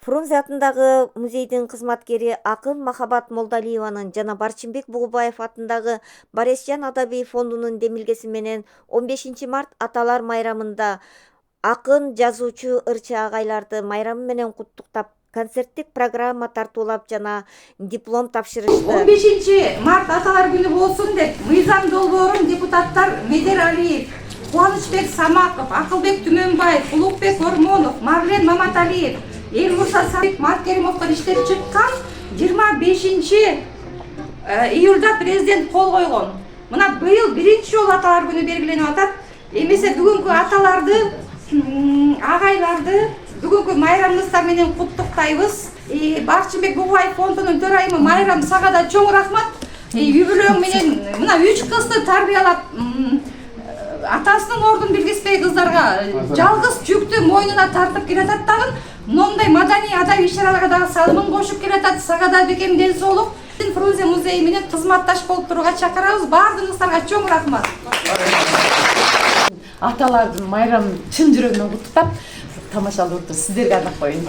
Фрунзе атындагы музейдин кызматкери акын Махабат Молдалиеванын жана Барчынбек Бугубаев атындагы Баресжан Адабий фондунун демилгеси менен 15 март аталар майрамында акын жазуучу ырчы агайларды майрамы менен куттуктап концерттик программа тартуулап жана диплом тапшырышты. 15 март аталар күнү болсун деп мыйзам долбоорун депутаттар Медер Алиев, Кубанычбек Самаков, Акылбек Түмөнбаев, Улукбек Ормонов, Марлен Маматалиев, Элмурса Сабит Маркеримовдор иштеп чыккан 25 июлда президент кол койгон. Мына быйыл биринчи жолу аталар күнү белгиленип атат. Эмесе бүгүнкү аталарды, агайларды бүгүнкү майрамыңыздар менен куттуктайбыз. Барчынбек Бугубаев фондунун төрайымы Майрам сага да чоң рахмат. Юбилең менен мына 3 кызды тарбиялап, атасынын ордун билгизбей кыздарга жалгыз жүктү мойнуна тартып келатат дагы. Мындай маданий адабий иш-чараларга дагы салымын кошуп келатат. Сага да бекем ден соолук. Фрунзе музейи менен кызматташ болуп турууга чакырабыз. Баардыгыңыздарга чоң рахмат. Аталардын майрамын чын жүрөгүнөн куттуктап, тамашалап отуруп сиздерге арнап коеюн.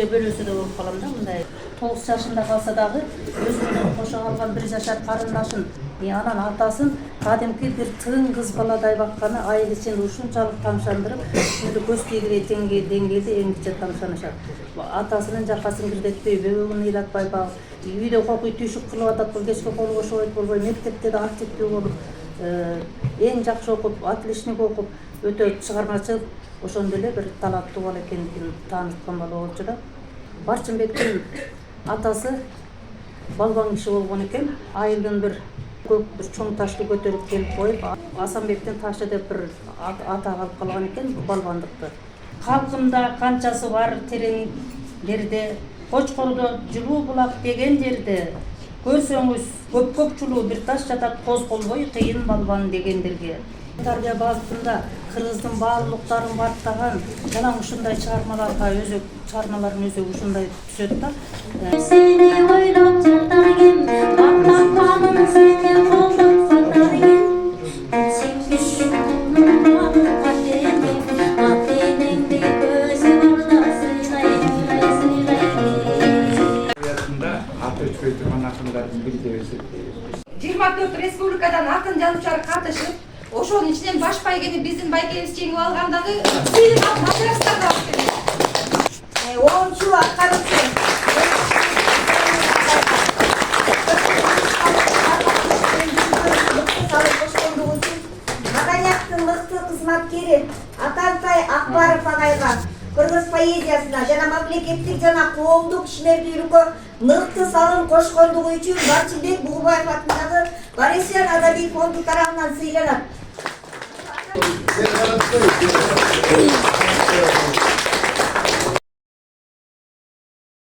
Бөлөсү да болуп калам да мындай 9 жашында калса дагы өзүнүн кошо калган 1 жашар карындашын, анан атасын кадимки бир тың кыз баладай бакканы айыл ичинде ушунчалык тамшандырып, өзү көз тийгилей деңгээлде эңгиче тамшанышат. Атасынын жакасын кирдетпей, бөбөгүн ыйлатпай багып, үйдө кокуй түйшүк кылып атат, бул кечке кол кошобойт болбой, мектепте да активдүү болуп, эң жакшы окуп, отличник окуп, өтө чыгармачыл, ошондой эле бир талаптуу бала экендигин тааныткан бала болчу да. Барчынбектин атасы балбан киши болгон экен. Айылдын бир көк бир чоң ташты көтөрүп келип коюп, Асанбектин ташы деп бир ата алып калган экен балбандыкты. Калкымда канчасы бар тереңдерде, Кочкордо жылуу булак деген жерде, көрсөңүз көп-көкчүлүү бир таш жатат, козголбой кыйын балбан дегендерге. Тарбия багытында кыргыздын баалуулуктарын баптаган жана ушундай чыгармалардын өзү ушундай түзөт да. Сени ойлоп жардагым, бактаканым сени колдоп сатаргым. Сен күшүңдүн атенеңди көзү барда сыйлай. Аты өчпөй турган акындардын бири деп эсептейбиз. 24 республикадан акын жазуучулар катышып, ошонун ичинен баш байгени биздин байкебиз жеңип алган дагы сыйлык алып материалдар да алып келди. 10 аткаруучу маданияттын мыкты кызматкери Атартай Акбаров агайга кыргыз поэзиясына жана мамлекеттик жана коомдук ишмердүүлүккө мыкты салым кошкондугу үчүн Барчынбек Бугубаев атындагы Баресжан Адабий фонду тарабынан сыйланат.